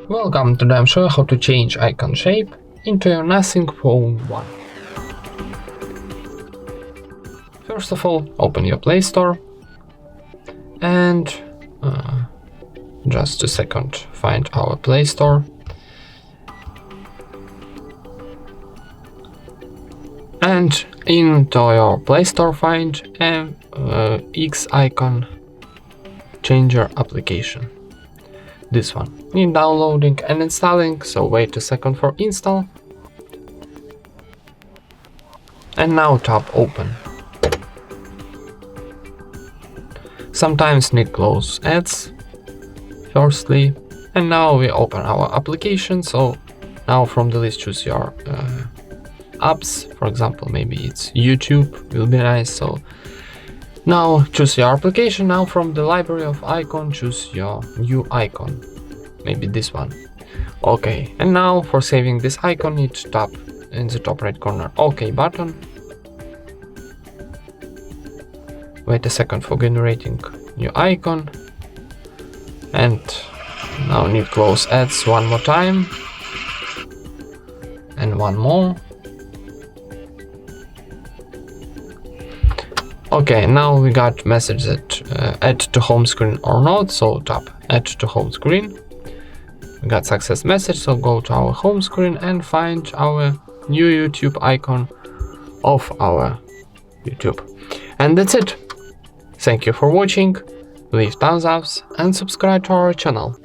Welcome, today I'm showing how to change icon shape into your Nothing Phone 1. First of all, open your Play Store and just a second, find our Play Store. And into your Play Store find an X icon changer application. This one. Need downloading and installing, so wait a second for install. And now tap open. Sometimes need close ads firstly, and now we open our application. So now from the list choose your apps. For example, maybe it's YouTube, will be nice. So now choose your application. Now from the library of icon choose your new icon, maybe this one. Okay, and now for saving this icon need to tap in the top right corner OK button. Wait a second for generating new icon, and now need close ads one more time and one more. Okay, now we got message that add to home screen or not, so tap add to home screen. We got success message, so go to our home screen and find our new YouTube icon of our YouTube. And that's it. Thank you for watching, leave thumbs ups and subscribe to our channel.